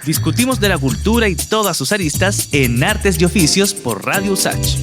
Discutimos de la cultura y todas sus aristas en Artes y Oficios por Radio USACH.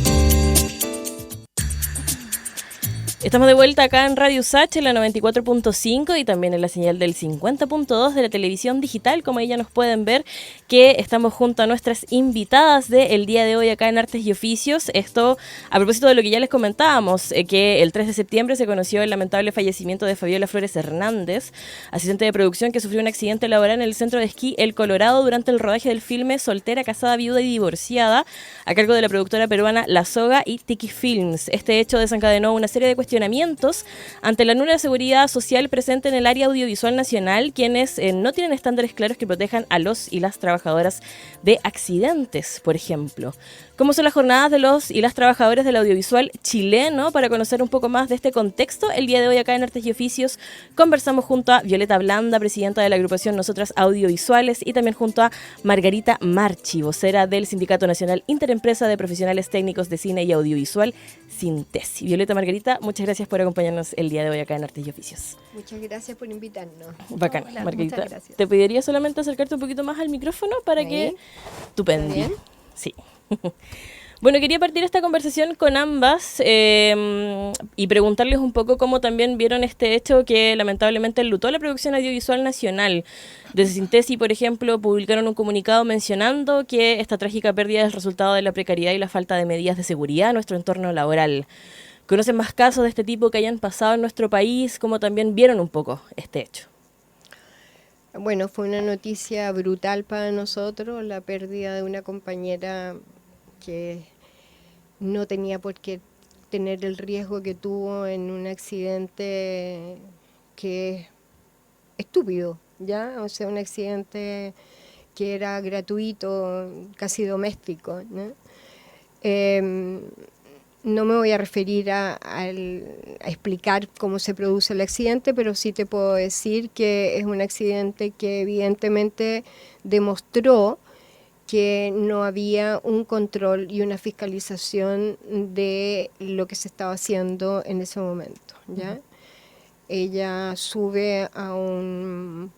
Estamos de vuelta acá en Radio USACH en la 94.5 y también en la señal del 50.2 de la televisión digital, como ahí ya nos pueden ver que estamos junto a nuestras invitadas del día de hoy acá en Artes y Oficios. Esto a propósito de lo que ya les comentábamos, que el 3 de septiembre se conoció el lamentable fallecimiento de Fabiola Flores Hernández, asistente de producción que sufrió un accidente laboral en el centro de esquí El Colorado durante el rodaje del filme Soltera, Casada, Viuda y Divorciada, a cargo de la productora peruana La Soga y Tiki Films. Este hecho desencadenó una serie de cuestionamientos ante la nula seguridad social presente en el área audiovisual nacional, quienes no tienen estándares claros que protejan a los y las trabajadoras de accidentes, por ejemplo. ¿Cómo son las jornadas de los y las trabajadores del audiovisual chileno? Para conocer un poco más de este contexto, el día de hoy acá en Artes y Oficios conversamos junto a Violeta Blanda, presidenta de la agrupación Nosotras Audiovisuales, y también junto a Margarita Marchi, vocera del Sindicato Nacional Interempresa de Profesionales Técnicos de Cine y Audiovisual, Sintesi. Violeta, Margarita, muchas gracias por acompañarnos el día de hoy acá en Artes y Oficios. Muchas gracias por invitarnos. Bacán. Hola, Margarita, gracias. te pediría solamente acercarte un poquito más al micrófono para que... Tupendi. ¿Bien? Sí. Bueno, quería partir esta conversación con ambas y preguntarles un poco cómo también vieron este hecho que lamentablemente enlutó a la producción audiovisual nacional. Desde Sintesi, por ejemplo, publicaron un comunicado mencionando que esta trágica pérdida es el resultado de la precariedad y la falta de medidas de seguridad en nuestro entorno laboral. ¿Conocen más casos de este tipo que hayan pasado en nuestro país? ¿Cómo también vieron un poco este hecho? Bueno, fue una noticia brutal para nosotros, la pérdida de una compañera que no tenía por qué tener el riesgo que tuvo en un accidente que es estúpido, ¿ya? O sea, un accidente que era gratuito, casi doméstico, ¿no? No me voy a referir a explicar cómo se produce el accidente, pero sí te puedo decir que es un accidente que evidentemente demostró que no había un control y una fiscalización de lo que se estaba haciendo en ese momento, ¿ya? Uh-huh. Ella sube a una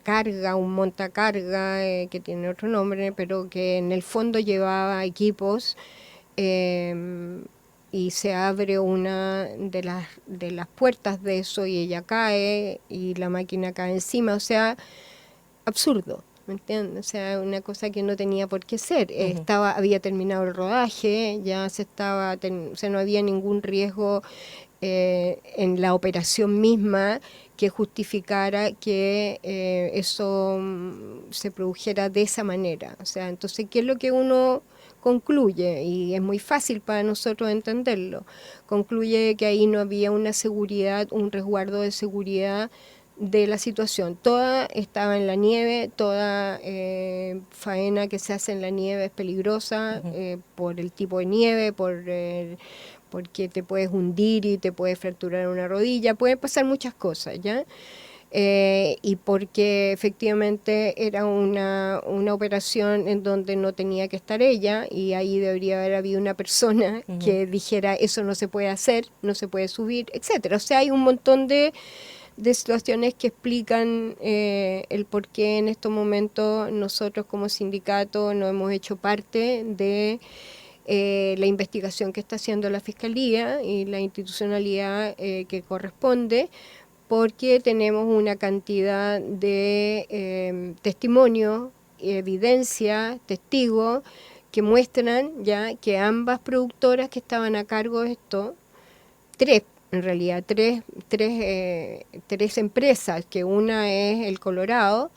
carga, un montacarga, que tiene otro nombre, pero que en el fondo llevaba equipos, y se abre una de las puertas de eso y ella cae y la máquina cae encima, o sea, absurdo. ¿Me entiendes? O sea, una cosa que no tenía por qué ser. Uh-huh. Había terminado el rodaje, ya o sea, no había ningún riesgo en la operación misma que justificara que eso se produjera de esa manera. O sea, entonces, ¿qué es lo que uno concluye? Y es muy fácil para nosotros entenderlo. Concluye que ahí no había una seguridad, un resguardo de seguridad de la situación. Toda estaba en la nieve, toda faena que se hace en la nieve es peligrosa. Uh-huh. Por el tipo de nieve, porque te puedes hundir y te puedes fracturar una rodilla, pueden pasar muchas cosas, ¿ya? Y porque efectivamente era una operación en donde no tenía que estar ella, y ahí debería haber habido una persona uh-huh. que dijera eso no se puede hacer, no se puede subir, etcétera. O sea, hay un montón de situaciones que explican el por qué en estos momentos nosotros como sindicato no hemos hecho parte de la investigación que está haciendo la Fiscalía y la institucionalidad que corresponde, porque tenemos una cantidad de testimonios, evidencia, testigos que muestran ya que ambas productoras que estaban a cargo de esto, tres empresas, que una es El Colorado,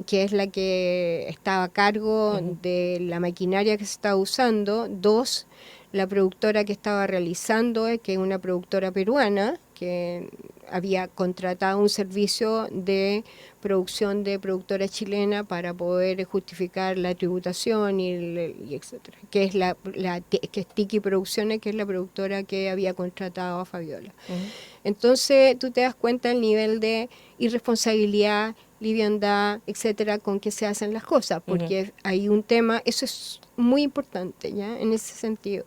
que es la que estaba a cargo uh-huh. de la maquinaria que se estaba usando, dos, la productora que estaba realizando, que es una productora peruana, que había contratado un servicio de producción de productora chilena para poder justificar la tributación y etcétera, que es que es Tiki Producciones, que es la productora que había contratado a Fabiola. Uh-huh. Entonces tú te das cuenta del nivel de irresponsabilidad, liviandad, etcétera, con que se hacen las cosas, porque uh-huh. hay un tema, eso es muy importante, ¿ya? En ese sentido.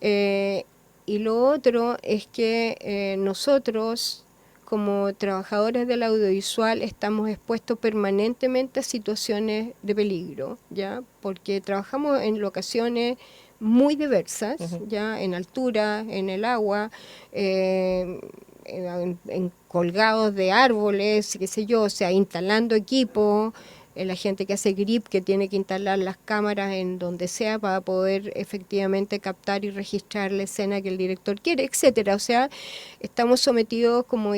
Y lo otro es que nosotros, como trabajadores del audiovisual estamos expuestos permanentemente a situaciones de peligro, ¿ya? Porque trabajamos en locaciones muy diversas, ya, en altura, en el agua, en colgados de árboles, qué sé yo, o sea, instalando equipo, la gente que hace grip, que tiene que instalar las cámaras en donde sea para poder efectivamente captar y registrar la escena que el director quiere, etcétera. O sea, estamos sometidos como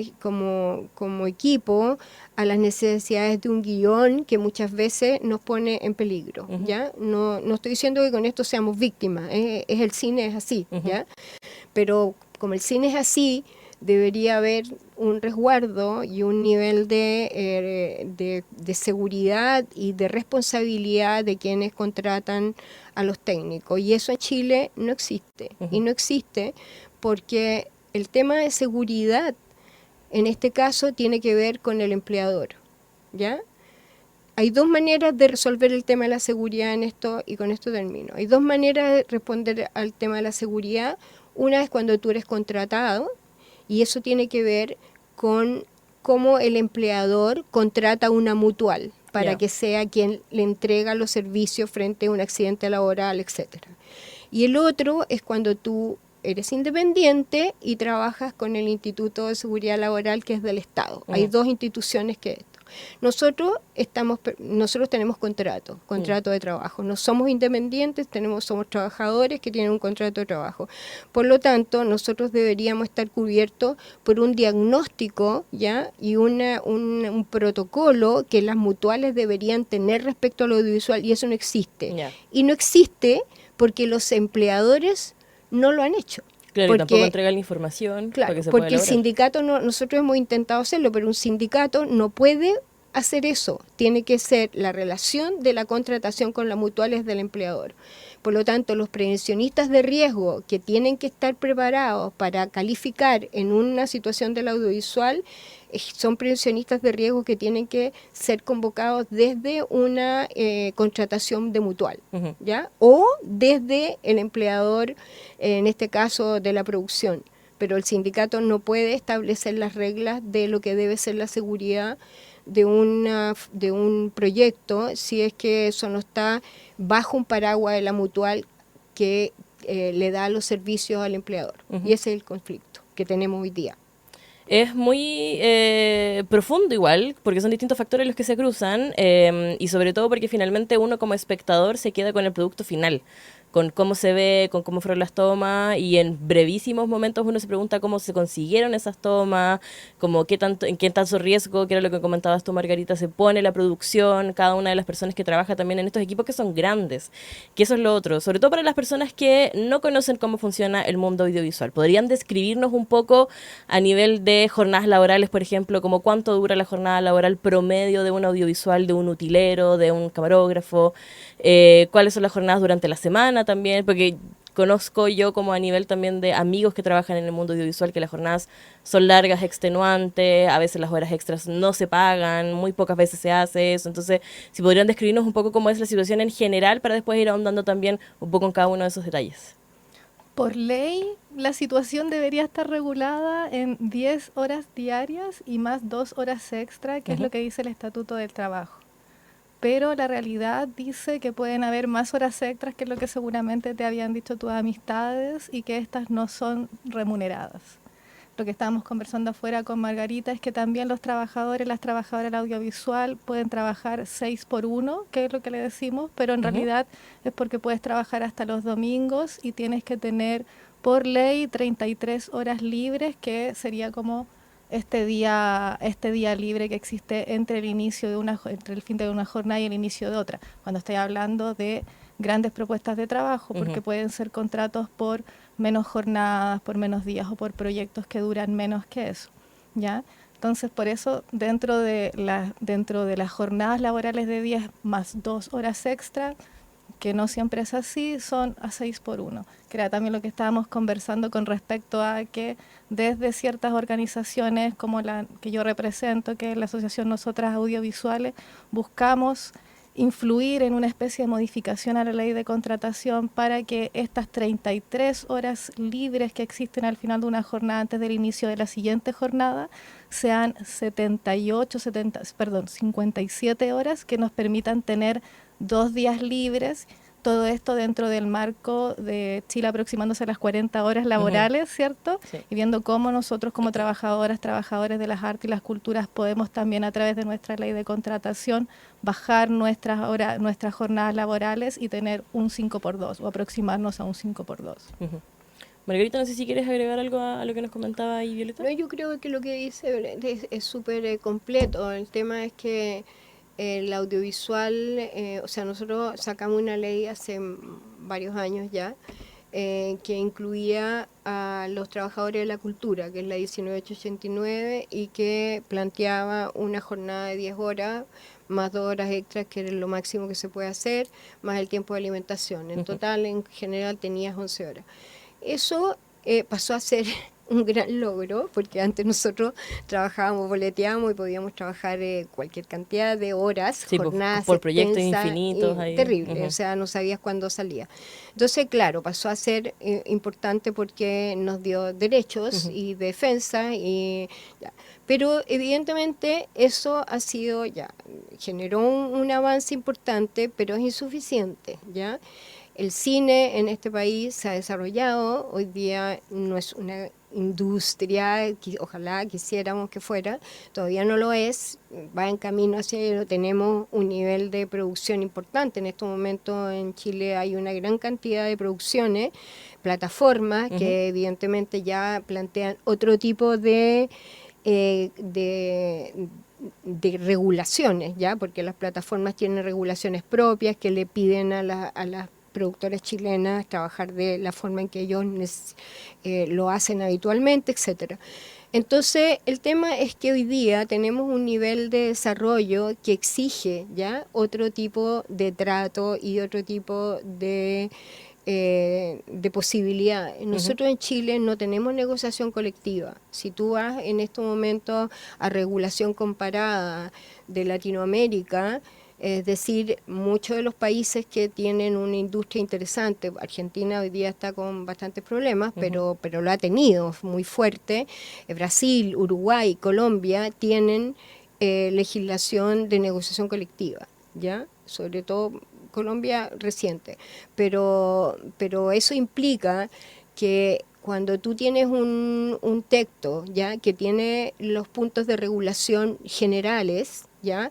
equipo a las necesidades de un guión que muchas veces nos pone en peligro, ¿ya? No estoy diciendo que con esto seamos víctimas, es el cine, es así, ¿ya? Pero como el cine es así, debería haber un resguardo y un nivel de seguridad y de responsabilidad de quienes contratan a los técnicos. Y eso en Chile no existe. Y no existe porque el tema de seguridad, en este caso, tiene que ver con el empleador, ¿ya? Hay dos maneras de resolver el tema de la seguridad en esto, y con esto termino. Hay dos maneras de responder al tema de la seguridad. Una es cuando tú eres contratado, y eso tiene que ver con cómo el empleador contrata una mutual para que sea quien le entrega los servicios frente a un accidente laboral, etcétera. Y el otro es cuando tú eres independiente y trabajas con el Instituto de Seguridad Laboral, que es del Estado. Hay dos instituciones que esto. Nosotros tenemos contrato de trabajo. No somos independientes, somos trabajadores que tienen un contrato de trabajo. Por lo tanto, nosotros deberíamos estar cubiertos por un diagnóstico, ¿ya? Y un protocolo que las mutuales deberían tener respecto al audiovisual, y eso no existe. Yeah. Y no existe porque los empleadores no lo han hecho. Claro, y tampoco entrega la información. Claro, para que se porque pueda el lograr. sindicato, nosotros hemos intentado hacerlo, pero un sindicato no puede hacer eso. Tiene que ser la relación de la contratación con la mutual es del empleador. Por lo tanto, los prevencionistas de riesgo que tienen que estar preparados para calificar en una situación del audiovisual son prevencionistas de riesgo que tienen que ser convocados desde una contratación de mutual, ¿ya? O desde el empleador, en este caso de la producción. Pero el sindicato no puede establecer las reglas de lo que debe ser la seguridad de un proyecto si es que eso no está bajo un paraguas de la mutual que le da los servicios al empleador. Y ese es el conflicto que tenemos hoy día. Es muy profundo igual, porque son distintos factores los que se cruzan, y sobre todo porque finalmente uno como espectador se queda con el producto final, con cómo se ve, con cómo fueron las tomas, y en brevísimos momentos uno se pregunta cómo se consiguieron esas tomas, como en qué tanto riesgo, que era lo que comentabas tú, Margarita, se pone la producción, cada una de las personas que trabaja también en estos equipos que son grandes, que eso es lo otro, sobre todo para las personas que no conocen cómo funciona el mundo audiovisual. ¿Podrían describirnos un poco a nivel de jornadas laborales, por ejemplo, como cuánto dura la jornada laboral promedio de un audiovisual, de un utilero, de un camarógrafo? ¿Cuáles son las jornadas durante la semana también? Porque conozco yo como a nivel también de amigos que trabajan en el mundo audiovisual que las jornadas son largas, extenuantes, a veces las horas extras no se pagan, muy pocas veces se hace eso. Entonces, si podrían describirnos un poco cómo es la situación en general para después ir ahondando también un poco en cada uno de esos detalles. Por ley, la situación debería estar regulada en 10 horas diarias y más 2 horas extra, que es lo que dice el Estatuto del Trabajo. Pero la realidad dice que pueden haber más horas extras, que es lo que seguramente te habían dicho tus amistades, y que estas no son remuneradas. Lo que estábamos conversando afuera con Margarita es que también los trabajadores, las trabajadoras del audiovisual pueden trabajar 6 por 1, que es lo que le decimos, pero en realidad es porque puedes trabajar hasta los domingos y tienes que tener por ley 33 horas libres, que sería como este día libre que existe entre el fin de una jornada y el inicio de otra, cuando estoy hablando de grandes propuestas de trabajo, porque pueden ser contratos por menos jornadas, por menos días o por proyectos que duran menos que eso, ¿ya? Entonces, por eso, dentro de las jornadas laborales de 10 más 2 horas extra, que no siempre es así, son a 6 por 1, que era también lo que estábamos conversando con respecto a que desde ciertas organizaciones como la que yo represento, que es la Asociación Nosotras Audiovisuales, buscamos influir en una especie de modificación a la ley de contratación para que estas 33 horas libres que existen al final de una jornada antes del inicio de la siguiente jornada sean 57 horas que nos permitan tener 2 días libres. Todo esto dentro del marco de Chile aproximándose a las 40 horas laborales, ¿cierto? Sí. Y viendo cómo nosotros como trabajadores de las artes y las culturas podemos también a través de nuestra ley de contratación bajar nuestras jornadas laborales y tener un 5x2 o aproximarnos a un 5x2. Margarita, no sé si quieres agregar algo a lo que nos comentaba ahí Violeta. No, yo creo que lo que dice es súper completo. El tema es que el audiovisual, o sea, nosotros sacamos una ley hace varios años ya, que incluía a los trabajadores de la cultura, que es la 19889, y que planteaba una jornada de 10 horas, más 2 horas extras, que era lo máximo que se puede hacer, más el tiempo de alimentación. En total, en general, tenías 11 horas. Eso pasó a ser un gran logro, porque antes nosotros trabajábamos, boleteábamos y podíamos trabajar cualquier cantidad de horas, sí, jornadas por proyectos extensas, infinitos. Ahí. Terrible, o sea, no sabías cuándo salía. Entonces, claro, pasó a ser importante porque nos dio derechos y defensa, pero evidentemente eso ha sido, generó un avance importante, pero es insuficiente, ¿ya? El cine en este país se ha desarrollado, hoy día no es una industria, ojalá quisiéramos que fuera, todavía no lo es, va en camino hacia ello, tenemos un nivel de producción importante. En estos momentos en Chile hay una gran cantidad de producciones, plataformas que evidentemente ya plantean otro tipo de regulaciones, ¿ya? Porque las plataformas tienen regulaciones propias que le piden a las productoras chilenas trabajar de la forma en que ellos lo hacen habitualmente, etcétera. Entonces, el tema es que hoy día tenemos un nivel de desarrollo que exige ya otro tipo de trato y otro tipo de posibilidades. Nosotros en Chile no tenemos negociación colectiva. Si tú vas en estos momentos a regulación comparada de Latinoamérica, es decir, muchos de los países que tienen una industria interesante, Argentina hoy día está con bastantes problemas, pero lo ha tenido muy fuerte, Brasil, Uruguay, Colombia tienen legislación de negociación colectiva, ¿ya? Sobre todo Colombia reciente, pero eso implica que cuando tú tienes un texto, ¿ya? Que tiene los puntos de regulación generales, ¿ya?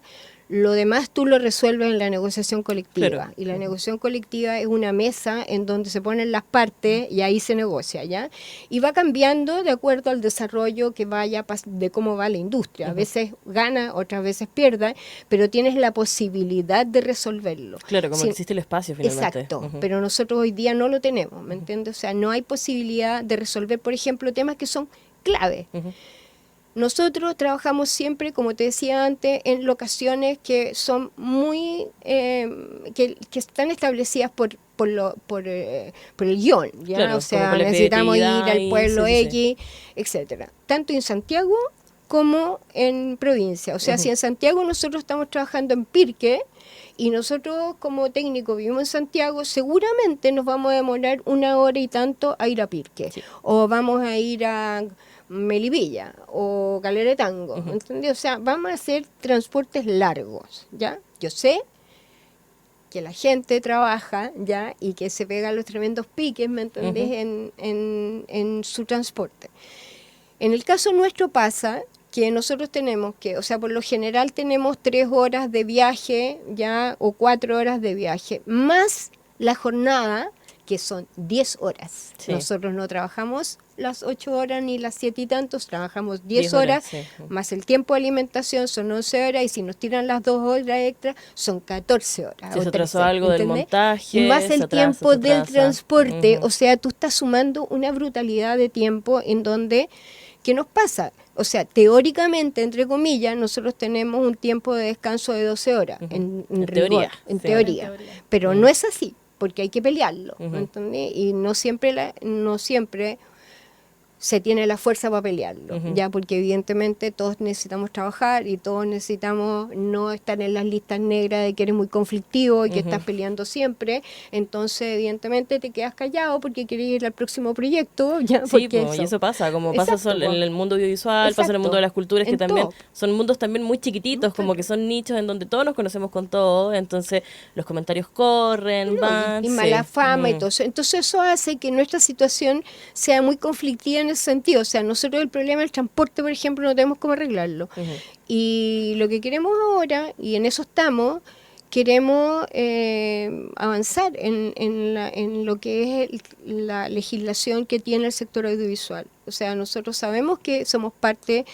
Lo demás tú lo resuelves en la negociación colectiva. Claro. Y la negociación colectiva es una mesa en donde se ponen las partes y ahí se negocia, ¿ya? Y va cambiando de acuerdo al desarrollo que vaya, de cómo va la industria. A veces gana, otras veces pierde, pero tienes la posibilidad de resolverlo. Claro, como existe el espacio finalmente. Exacto, pero nosotros hoy día no lo tenemos, ¿me entiendes? O sea, no hay posibilidad de resolver, por ejemplo, temas que son clave. Nosotros trabajamos siempre, como te decía antes, en locaciones que son muy, que están establecidas por el guión, ¿ya? Claro, o sea, necesitamos ir al pueblo X, sí. etcétera. Tanto en Santiago como en provincia. O sea, si en Santiago nosotros estamos trabajando en Pirque y nosotros como técnico vivimos en Santiago, seguramente nos vamos a demorar 1 hora y tanto a ir a Pirque. Sí. O vamos a ir a Melipilla o Calera de Tango, ¿entendés? O sea, vamos a hacer transportes largos, ¿ya? Yo sé que la gente trabaja, ¿ya? Y que se pega los tremendos piques, ¿me entendés? En su transporte. En el caso nuestro pasa que nosotros tenemos que, o sea, por lo general tenemos 3 horas de viaje, ¿ya? O 4 horas de viaje, más la jornada, que son 10 horas. Sí. Nosotros no trabajamos las 8 horas ni las 7 y tantos, trabajamos 10 horas, sí. Más el tiempo de alimentación son 11 horas, y si nos tiran las 2 horas extras, son 14 horas. Si se atrasó algo del montaje, y más el tiempo del transporte, o sea, tú estás sumando una brutalidad de tiempo en donde, ¿qué nos pasa? O sea, teóricamente, entre comillas, nosotros tenemos un tiempo de descanso de 12 horas, en rigor, en teoría, pero no es así, porque hay que pelearlo, ¿entendés? Y no siempre se tiene la fuerza para pelearlo, ya, porque evidentemente todos necesitamos trabajar y todos necesitamos no estar en las listas negras de que eres muy conflictivo y que estás peleando siempre, entonces evidentemente te quedas callado porque quieres ir al próximo proyecto, ya, Sí, porque y eso pasa, como pasa Exacto, en el mundo audiovisual, pasa en el mundo de las culturas, que en también todo. son mundos también muy chiquititos, como que son nichos en donde todos nos conocemos con todo, entonces los comentarios corren, No, van, y mala sí. fama y todo eso. Entonces eso hace que nuestra situación sea muy conflictiva en ese sentido. O sea, nosotros el problema del transporte, por ejemplo, no tenemos cómo arreglarlo. Y lo que queremos ahora, y en eso estamos, queremos avanzar en lo que es la legislación que tiene el sector audiovisual. O sea, nosotros sabemos que somos parte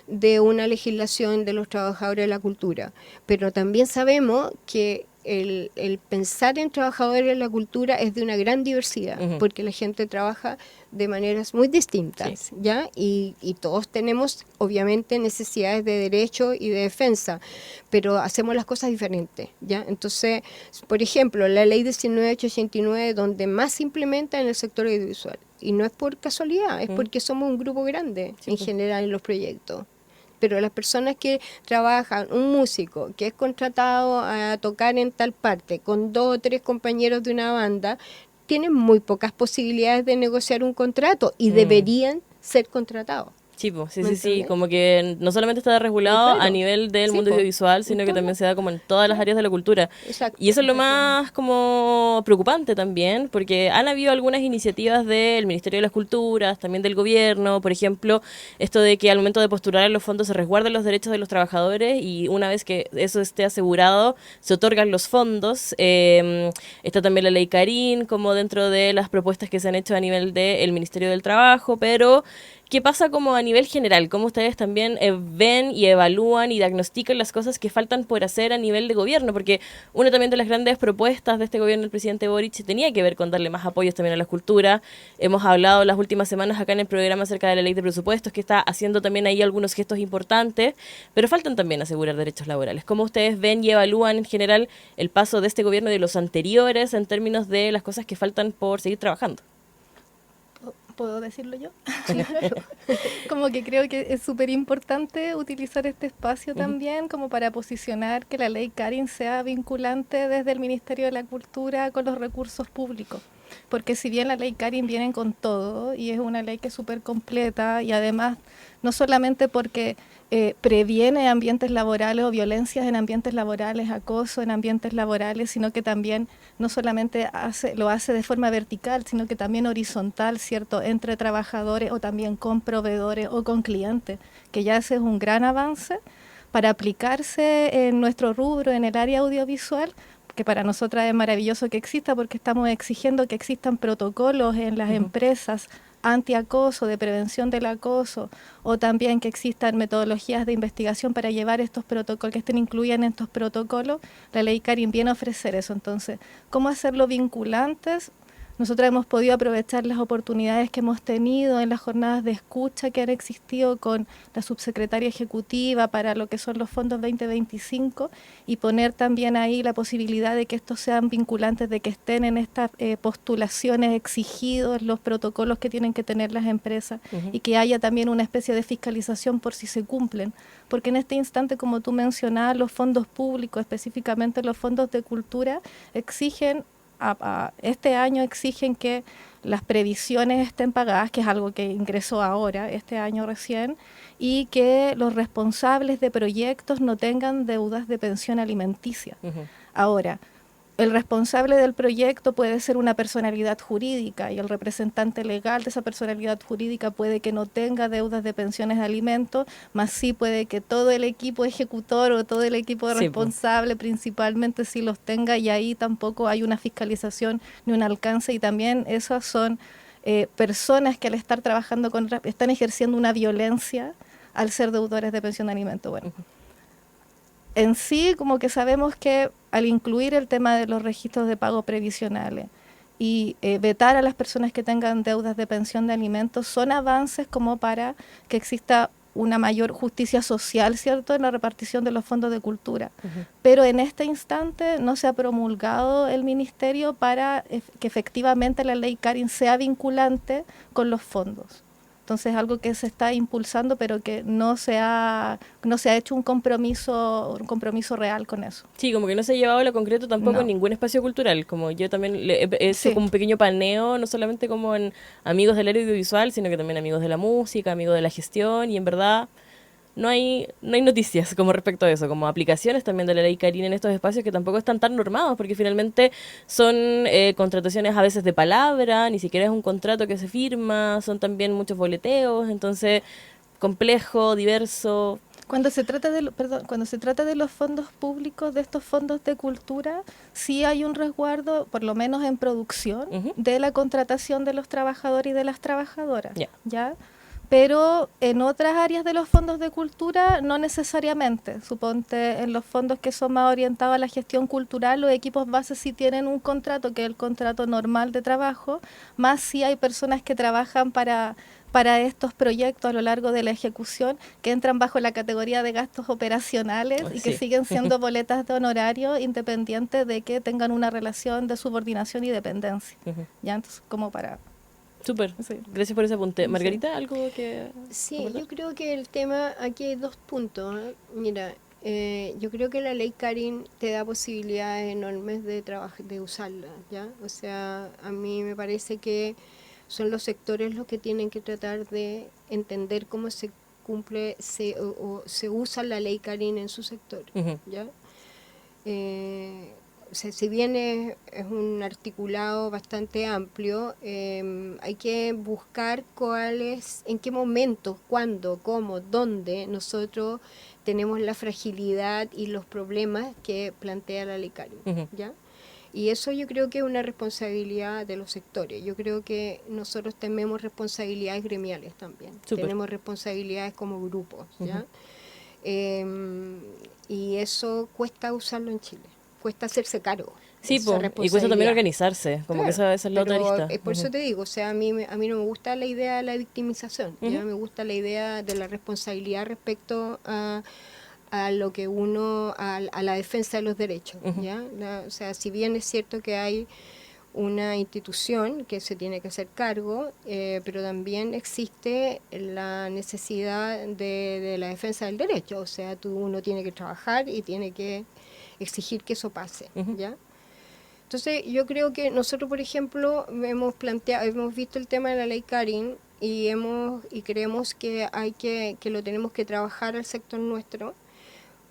de una legislación de los trabajadores de la cultura, pero también sabemos que el pensar en trabajadores de la cultura es de una gran diversidad, porque la gente trabaja de maneras muy distintas, ¿ya? Y todos tenemos, obviamente, necesidades de derecho y de defensa, pero hacemos las cosas diferentes, ¿ya? Entonces, por ejemplo, la ley 1989, donde más se implementa en el sector audiovisual, y no es por casualidad, es porque somos un grupo grande en general en los proyectos. Pero las personas que trabajan, un músico que es contratado a tocar en tal parte con 2 o 3 compañeros de una banda, tienen muy pocas posibilidades de negociar un contrato y deberían ser contratados. Sí, sí, ¿Me sí, sí, entiendes? como que no solamente está regulado Claro. a nivel del Sí, mundo po. audiovisual, sino que Entonces, también se da como en todas las áreas de la cultura. Exacto. Y eso es lo más como preocupante también, porque han habido algunas iniciativas del Ministerio de las Culturas, también del gobierno, por ejemplo, esto de que al momento de postular en los fondos se resguarden los derechos de los trabajadores y una vez que eso esté asegurado, se otorgan los fondos. Está también la ley Carín, como dentro de las propuestas que se han hecho a nivel del Ministerio del Trabajo, pero ¿qué pasa como a nivel general? ¿Cómo ustedes también ven y evalúan y diagnostican las cosas que faltan por hacer a nivel de gobierno? Porque una también de las grandes propuestas de este gobierno del presidente Boric tenía que ver con darle más apoyos también a la cultura. Hemos hablado las últimas semanas acá en el programa acerca de la ley de presupuestos, que está haciendo también ahí algunos gestos importantes, pero faltan también asegurar derechos laborales. ¿Cómo ustedes ven y evalúan en general el paso de este gobierno y de los anteriores en términos de las cosas que faltan por seguir trabajando? ¿Puedo decirlo yo? Como que creo que es súper importante utilizar este espacio también como para posicionar que la ley Carín sea vinculante desde el Ministerio de la Cultura con los recursos públicos. Porque si bien la ley Carín viene con todo y es una ley que es súper completa y además no solamente porque previene ambientes laborales o violencias en ambientes laborales, acoso en ambientes laborales, sino que también no solamente lo hace de forma vertical, sino que también horizontal, ¿cierto?, entre trabajadores o también con proveedores o con clientes, que ya ese es un gran avance para aplicarse en nuestro rubro, en el área audiovisual, que para nosotras es maravilloso que exista porque estamos exigiendo que existan protocolos en las empresas antiacoso, de prevención del acoso, o también que existan metodologías de investigación para llevar estos protocolos, que estén incluidas en estos protocolos. La ley Carín viene a ofrecer eso. Entonces, ¿cómo hacerlo vinculantes? Nosotros hemos podido aprovechar las oportunidades que hemos tenido en las jornadas de escucha que han existido con la subsecretaria ejecutiva para lo que son los fondos 2025 y poner también ahí la posibilidad de que estos sean vinculantes, de que estén en estas postulaciones exigidos los protocolos que tienen que tener las empresas y que haya también una especie de fiscalización por si se cumplen. Porque en este instante, como tú mencionabas, los fondos públicos, específicamente los fondos de cultura, exigen este año exigen que las previsiones estén pagadas, que es algo que ingresó ahora, este año recién, y que los responsables de proyectos no tengan deudas de pensión alimenticia. Ahora, el responsable del proyecto puede ser una personalidad jurídica y el representante legal de esa personalidad jurídica puede que no tenga deudas de pensiones de alimentos, más sí puede que todo el equipo ejecutor o todo el equipo responsable principalmente sí los tenga y ahí tampoco hay una fiscalización ni un alcance y también esas son personas que al estar trabajando están ejerciendo una violencia al ser deudores de pensión de alimentos. Bueno. En sí, como que sabemos que al incluir el tema de los registros de pago previsionales y vetar a las personas que tengan deudas de pensión de alimentos son avances como para que exista una mayor justicia social, ¿cierto?, en la repartición de los fondos de cultura. Pero en este instante no se ha promulgado el ministerio para que efectivamente la ley Carín sea vinculante con los fondos. Entonces algo que se está impulsando, pero que no se ha hecho un compromiso real con eso. Sí, como que no se ha llevado a lo concreto tampoco en ningún espacio cultural. Como yo también he hecho como un pequeño paneo, no solamente como en amigos del audiovisual, sino que también amigos de la música, amigos de la gestión, y en verdad no hay noticias como respecto a eso, como aplicaciones también de la ley Carin en estos espacios que tampoco están tan normados, porque finalmente son contrataciones a veces de palabra, ni siquiera es un contrato que se firma, son también muchos boleteos, entonces complejo, diverso. Cuando se trata de los fondos públicos, de estos fondos de cultura, sí hay un resguardo, por lo menos en producción, de la contratación de los trabajadores y de las trabajadoras, ¿ya? Pero en otras áreas de los fondos de cultura no necesariamente. Suponte en los fondos que son más orientados a la gestión cultural, los equipos bases sí tienen un contrato, que es el contrato normal de trabajo, más si hay personas que trabajan para estos proyectos a lo largo de la ejecución, que entran bajo la categoría de gastos operacionales y que siguen siendo boletas de honorario independientes de que tengan una relación de subordinación y dependencia. ¿Ya? Entonces, como para... Súper, gracias por ese apunte. Margarita, ¿algo que...? Sí, yo creo que el tema, aquí hay dos puntos. Mira, yo creo que la ley Carin te da posibilidades enormes de usarla, ¿ya? O sea, a mí me parece que son los sectores los que tienen que tratar de entender cómo se cumple o se usa la ley Carin en su sector, ¿ya? O sea, si bien es un articulado bastante amplio, hay que buscar en qué momentos, cuándo, cómo, dónde nosotros tenemos la fragilidad y los problemas que plantea la ley Carin, ¿ya? Y eso yo creo que es una responsabilidad de los sectores. Yo creo que nosotros tenemos responsabilidades gremiales también. Tenemos responsabilidades como grupos, ¿ya? Y eso cuesta usarlo en Chile. Cuesta hacerse cargo. Sí, y cuesta también organizarse, como que esa es la otra arista. Por eso te digo, o sea, a mí no me gusta la idea de la victimización, ¿ya? Me gusta la idea de la responsabilidad respecto a lo que a la defensa de los derechos, ¿ya? O sea, si bien es cierto que hay una institución que se tiene que hacer cargo, pero también existe la necesidad de la defensa del derecho, o sea, uno tiene que trabajar y tiene que exigir que eso pase, ¿ya? Entonces, yo creo que nosotros, por ejemplo, hemos visto el tema de la ley Carin y creemos que que lo tenemos que trabajar al sector nuestro,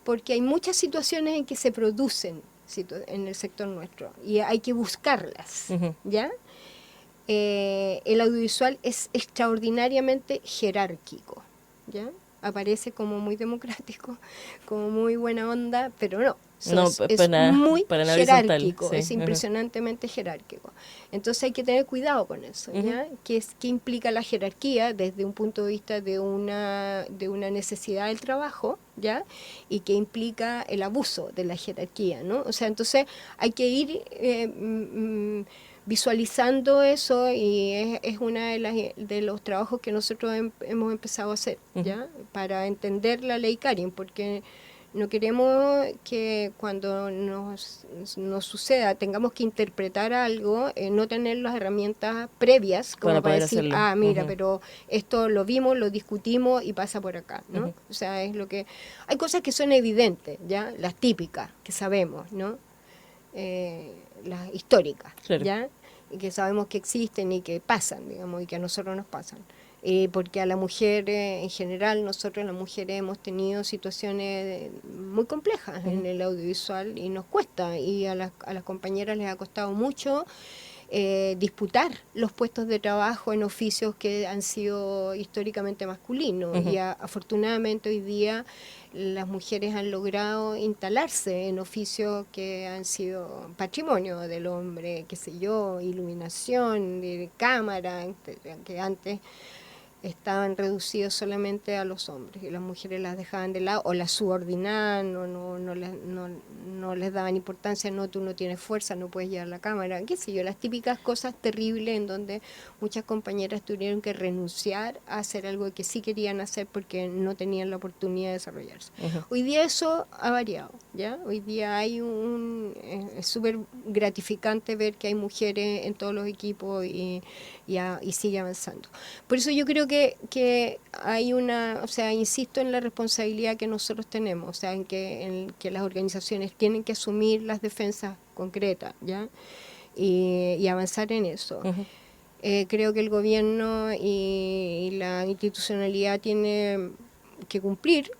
porque hay muchas situaciones en que se producen en el sector nuestro y hay que buscarlas, ¿ya? El audiovisual es extraordinariamente jerárquico, ¿ya? Aparece como muy democrático, como muy buena onda, pero no. Es muy jerárquico, es impresionantemente jerárquico. Entonces hay que tener cuidado con eso, ¿ya? ¿Qué implica la jerarquía desde un punto de vista de una necesidad del trabajo, ¿ya? Y qué implica el abuso de la jerarquía, ¿no? O sea, entonces hay que ir visualizando eso y es uno de los trabajos que nosotros hemos empezado a hacer, ¿ya? Para entender la ley Carin, porque no queremos que cuando nos suceda tengamos que interpretar algo, no tener las herramientas previas como para decir, mira, pero esto lo vimos, lo discutimos y pasa por acá, ¿no? O sea, es lo que... Hay cosas que son evidentes, ¿ya? Las típicas, que sabemos, ¿no? Las históricas, ¿ya? Y que sabemos que existen y que pasan, digamos, y que a nosotros nos pasan. Porque a la mujer, en general, nosotros las mujeres hemos tenido situaciones muy complejas en el audiovisual y nos cuesta, y a las compañeras les ha costado mucho disputar los puestos de trabajo en oficios que han sido históricamente masculinos, y afortunadamente hoy día las mujeres han logrado instalarse en oficios que han sido patrimonio del hombre, qué sé yo, iluminación, de cámara, que antes estaban reducidos solamente a los hombres y las mujeres las dejaban de lado o las subordinaban, no les daban importancia, no, tú no tienes fuerza, no puedes llevar la cámara, qué sé yo, las típicas cosas terribles en donde muchas compañeras tuvieron que renunciar a hacer algo que sí querían hacer porque no tenían la oportunidad de desarrollarse. Hoy día eso ha variado. ¿ya? Hoy día hay es súper gratificante ver que hay mujeres en todos los equipos y sigue avanzando. Por eso yo creo que hay o sea, insisto en la responsabilidad que nosotros tenemos, o sea, en que las organizaciones tienen que asumir las defensas concretas, ¿ya? Y avanzar en eso. Ujú. Creo que el gobierno y la institucionalidad tiene que cumplir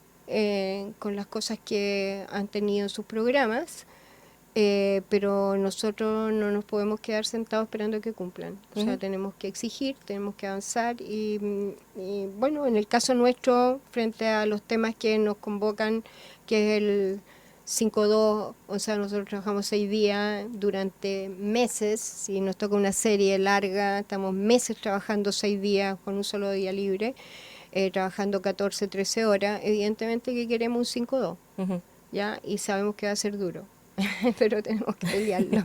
con las cosas que han tenido en sus programas, pero nosotros no nos podemos quedar sentados esperando que cumplan. O sea, tenemos que exigir, tenemos que avanzar y bueno, en el caso nuestro, frente a los temas que nos convocan, que es el 5-2, o sea, nosotros trabajamos 6 días durante meses, si nos toca una serie larga, estamos meses trabajando 6 días con un solo día libre, trabajando 14, 13 horas, evidentemente que queremos un 5-2, Ujú. ¿ya? Y sabemos que va a ser duro, pero tenemos que pelearlo.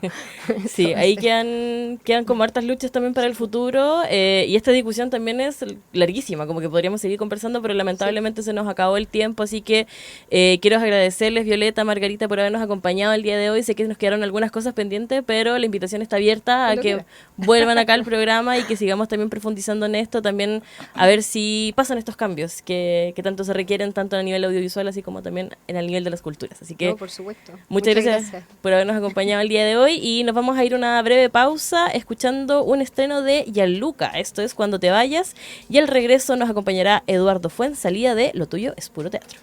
Sí, ahí Entonces, quedan como hartas luchas también para el futuro, y esta discusión también es larguísima, como que podríamos seguir conversando, pero lamentablemente se nos acabó el tiempo, así que quiero agradecerles, Violeta, Margarita, por habernos acompañado el día de hoy. Sé que nos quedaron algunas cosas pendientes, pero la invitación está abierta a Cuando que quiera. vuelvan acá al programa y que sigamos también profundizando en esto, también a ver si pasan estos cambios que tanto se requieren, tanto a nivel audiovisual, así como también en el nivel de las culturas. Así que no, por supuesto. muchas gracias por habernos acompañado el día de hoy y nos vamos a ir a una breve pausa escuchando un estreno de Gianluca. Esto es Cuando te vayas y al regreso nos acompañará Eduardo Fuenzalía de Lo tuyo es puro teatro.